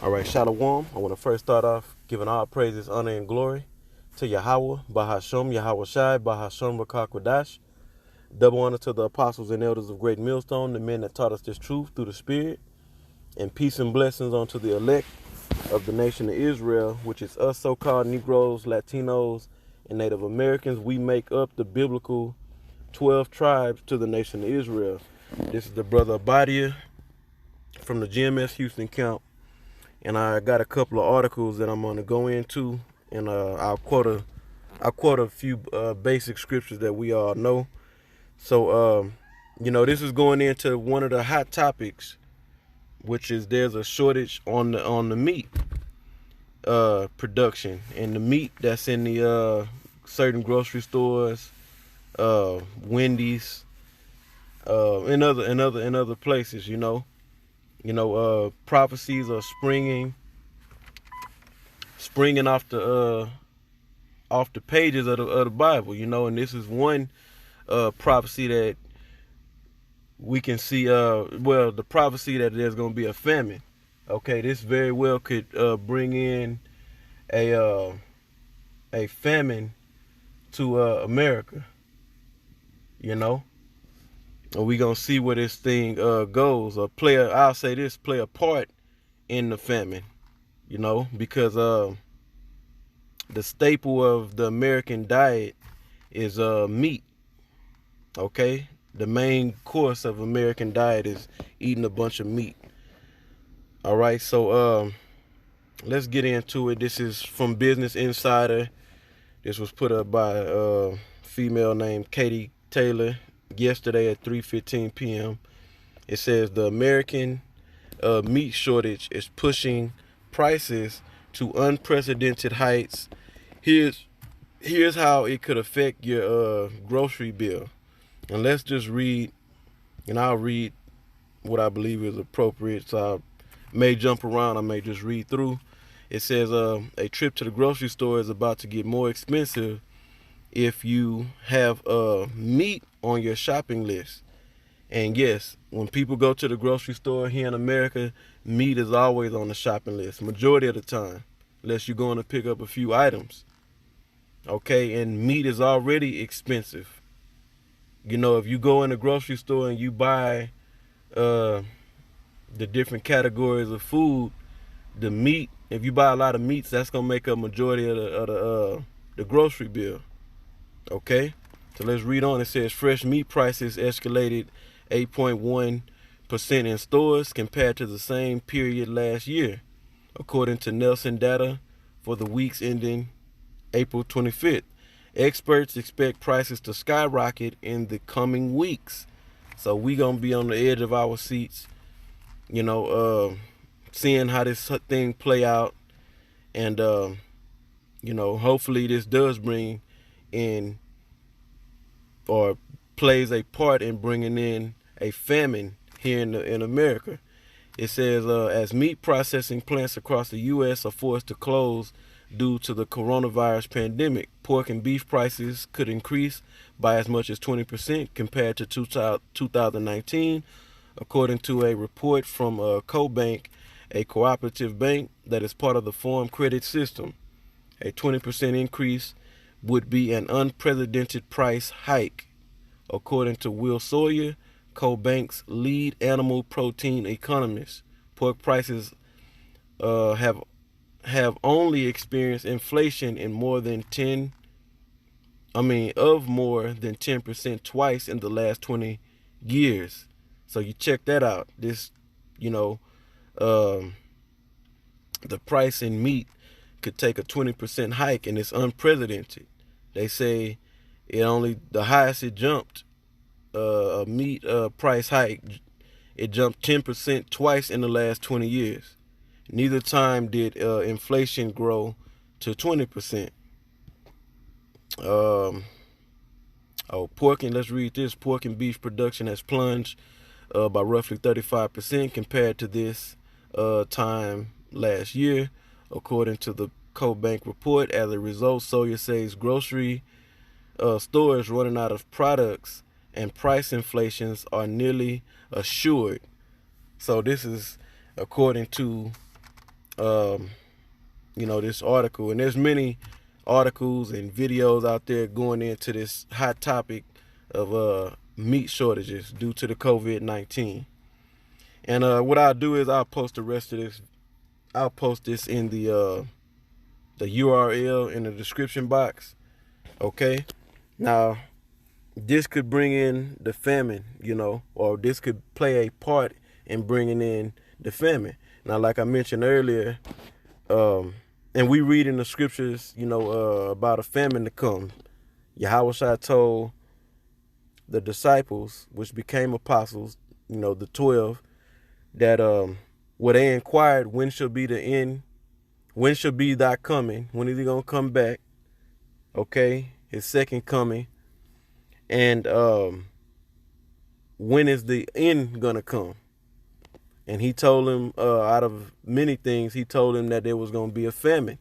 All right, Shalom. I want to first start off giving all praises, honor, and glory to Yahweh, Bahasham, Yahweh Shai, Bahasham Rakakwadash. Double honor to the apostles and elders of Great Millstone, the men that taught us this truth through the Spirit. And peace and blessings unto the elect of the nation of Israel, which is us so-called Negroes, Latinos, and Native Americans. We make up the biblical 12 tribes to the nation of Israel. This is the brother Abadia from the GMS Houston camp. And I got a couple of articles that I'm going to go into, and I'll quote a few basic scriptures that we all know. So, this is going into one of the hot topics, which is there's a shortage on the meat production, and the meat that's in the certain grocery stores, Wendy's, and other places. Prophecies are springing off the pages of the Bible, and this is one prophecy that we can see. The prophecy that there's going to be a famine. Okay, this very well could bring in a famine to America. And we gonna see where this thing goes. I'll say this, play a part in the famine. Because the staple of the American diet is meat. Okay, the main course of American diet is eating a bunch of meat. All right, so let's get into it. This is from Business Insider. This was put up by a female named Katie Taylor yesterday at 3:15 p.m. It says the American meat shortage is pushing prices to unprecedented heights. Here's how it could affect your grocery bill. And let's just read, and I'll read what I believe is appropriate. So I may jump around, I may just read through. It says a trip to the grocery store is about to get more expensive if you have meat on your shopping list. And yes, when people go to the grocery store here in America, meat is always on the shopping list, majority of the time, unless you're going to pick up a few items. Okay, and meat is already expensive. If you go in the grocery store and you buy the different categories of food, the meat, if you buy a lot of meats, that's going to make up majority of the grocery bill. Okay, so let's read on. It says fresh meat prices escalated 8.1% in stores compared to the same period last year, according to Nielsen data for the weeks ending April 25th. Experts expect prices to skyrocket in the coming weeks. So we gonna be on the edge of our seats, seeing how this thing play out, and hopefully this does bring in or plays a part in bringing in a famine here in America. It says as meat processing plants across the U.S. are forced to close due to the coronavirus pandemic, pork and beef prices could increase by as much as 20% compared to 2019, according to a report from CoBank, a cooperative bank that is part of the Farm Credit System. A 20% increase would be an unprecedented price hike, according to Will Sawyer, CoBank's lead animal protein economist. Pork prices have only experienced inflation in more than 10% twice in the last 20 years. So you check that out. This, the price in meat could take a 20% hike, and it's unprecedented. They say the highest it jumped, a meat price hike, it jumped 10% twice in the last 20 years. Neither time did inflation grow to 20%. Let's read this. Pork and beef production has plunged by roughly 35% compared to this time last year, according to the CoBank report. As a result, Sawyer says grocery stores running out of products and price inflations are nearly assured. So this is according to this article, and there's many articles and videos out there going into this hot topic of meat shortages due to the COVID-19. And what I'll do is I'll post the rest of this. I'll post this in the URL in the description box. Okay. Now, this could bring in the famine, or this could play a part in bringing in the famine. Now, like I mentioned earlier, and we read in the scriptures, about a famine to come. Yahushua told the disciples, which became apostles, the 12, that where they inquired, when shall be the end? When shall be thy coming? When is he gonna come back? Okay, his second coming. And when is the end gonna come? And he told him, out of many things, he told him that there was gonna be a famine.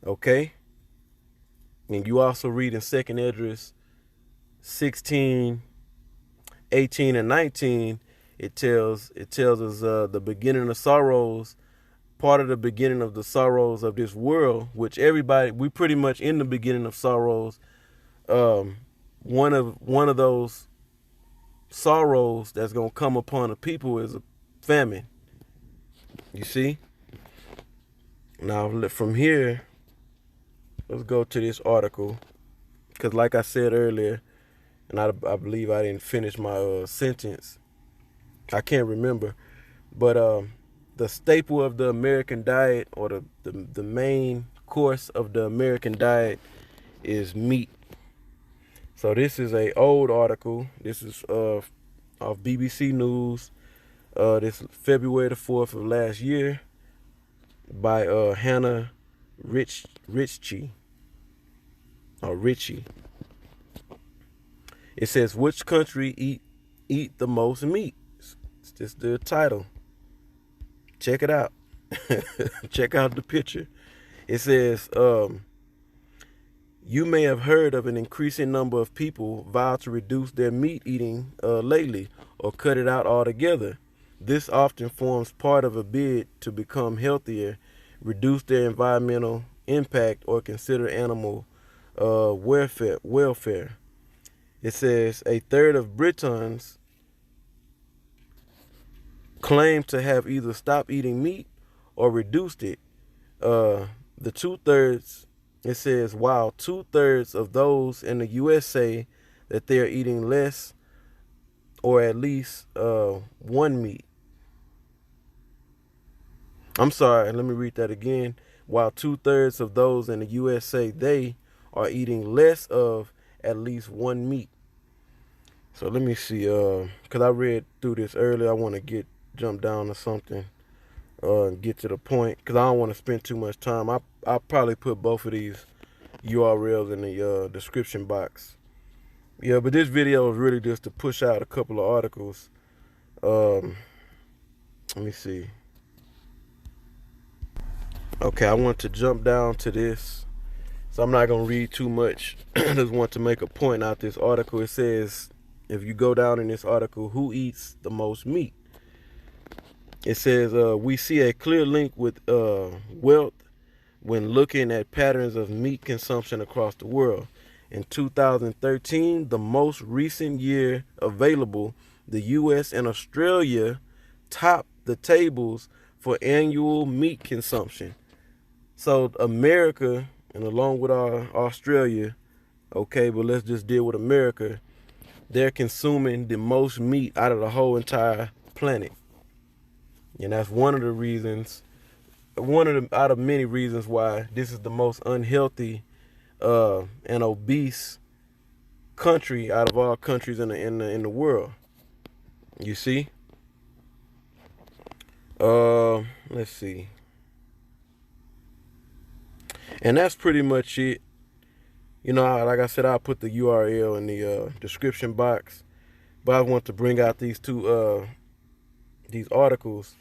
Okay. And you also read in 2nd Esdras 16, 18, and 19. It tells us the beginning of sorrows, part of the beginning of the sorrows of this world, which we pretty much in the beginning of sorrows. One of those sorrows that's gonna come upon the people is a famine. You see? Now from here, let's go to this article, because like I said earlier, and I believe I didn't finish my sentence. I can't remember, but the staple of the American diet, or the main course of the American diet, is meat. So this is a old article. This is of BBC News. This February the 4th of last year, by Hannah Ritchie. It says, which country eat the most meat? It's just the title. Check it out. Check out the picture. It says, you may have heard of an increasing number of people vow to reduce their meat eating lately, or cut it out altogether. This often forms part of a bid to become healthier, reduce their environmental impact, or consider animal welfare. It says a third of Britons claim to have either stopped eating meat or reduced it. The 2/3, it says, while 2/3 of those in the US say that they are eating less or at least one meat. I'm sorry, let me read that again. While 2/3 of those in the US say they are eating less of at least one meat. So let me see, because I read through this earlier. I want to jump down to something and get to the point, because I don't want to spend too much time. I'll probably put both of these URLs in the description box. Yeah, but this video is really just to push out a couple of articles. Let me see. Okay, I want to jump down to this, so I'm not going to read too much. I just want to make a point out this article. It says, if you go down in this article, who eats the most meat? It says, we see a clear link with wealth when looking at patterns of meat consumption across the world. In 2013, the most recent year available, the US and Australia topped the tables for annual meat consumption. So America, and along with Australia, okay, but let's just deal with America, they're consuming the most meat out of the whole entire planet. And that's one of the reasons, out of many reasons why this is the most unhealthy and obese country out of all countries in the world. You see? Let's see. And that's pretty much it. Like I said, I'll put the URL in the description box. But I want to bring out these these articles.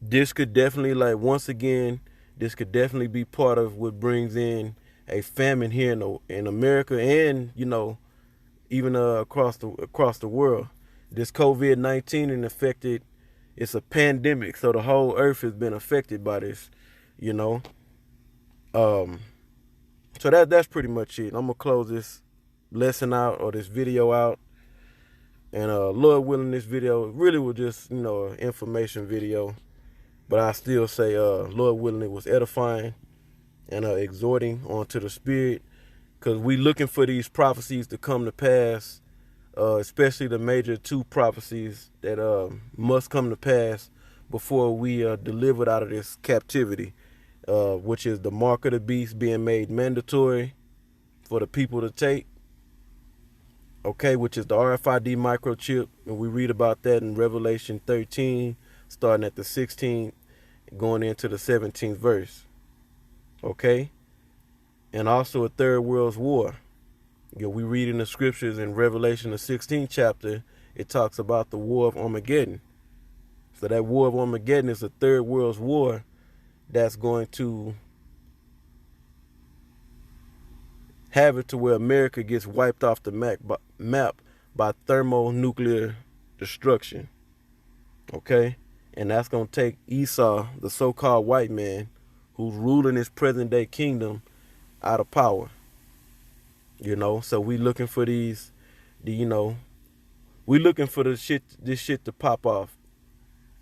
This could definitely, once again, this could definitely be part of what brings in a famine here in America, and even across the world. This COVID-19 it's a pandemic, so the whole earth has been affected by this, you know. So that's pretty much it. I'm gonna close this lesson out, or this video out. And Lord willing, this video really was just, an information video. But I still say, Lord willing, it was edifying and exhorting onto the spirit. Because we looking for these prophecies to come to pass, especially the major two prophecies that must come to pass before we are delivered out of this captivity, which is the mark of the beast being made mandatory for the people to take. Okay, which is the RFID microchip, and we read about that in Revelation 13, starting at the 16th, going into the 17th verse. Okay, and also a third world war. We read in the scriptures in Revelation the 16th chapter, it talks about the war of Armageddon. So that war of Armageddon is a third world war that's going to have it to where America gets wiped off the map by thermonuclear destruction. Okay? And that's going to take Esau, the so-called white man, who's ruling his present day kingdom, out of power. So we looking for we looking for this shit to pop off.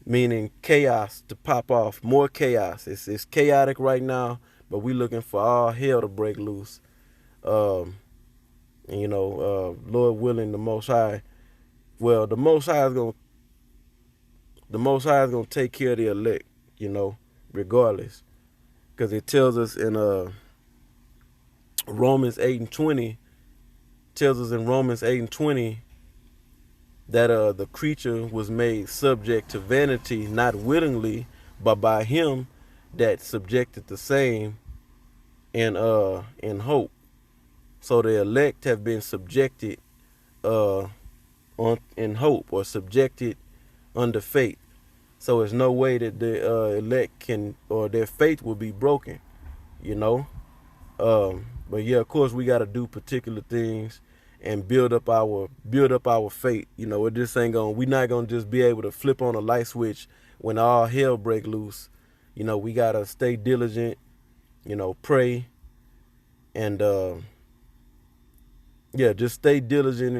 Meaning chaos to pop off, more chaos. It's chaotic right now, but we looking for all hell to break loose. Lord willing, the Most High. Well, the Most High is gonna take care of the elect, regardless, because it tells us in Romans 8:20. Tells us in Romans 8:20 that the creature was made subject to vanity, not willingly, but by Him that subjected the same in hope. So the elect have been subjected in hope, or subjected under faith. So there's no way that the elect can, or their faith will be broken, But yeah, of course we got to do particular things and build up our faith. It just ain't we're not gonna just be able to flip on a light switch when all hell break loose. We gotta stay diligent, pray, and just stay diligent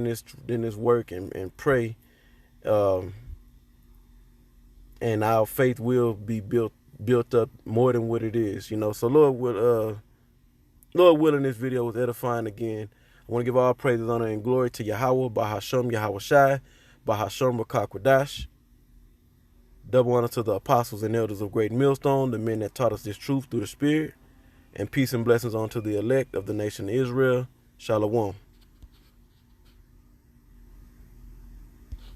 in this work and pray, and our faith will be built up more than what it is. So Lord willing, this video was edifying again. I want to give all praises, honor, and glory to Yahweh, Bahasham Yahweh Shai, Bahasham Rakakwadash. Double honor to the apostles and elders of Great Millstone, the men that taught us this truth through the Spirit. And peace and blessings unto the elect of the nation of Israel. Shalom.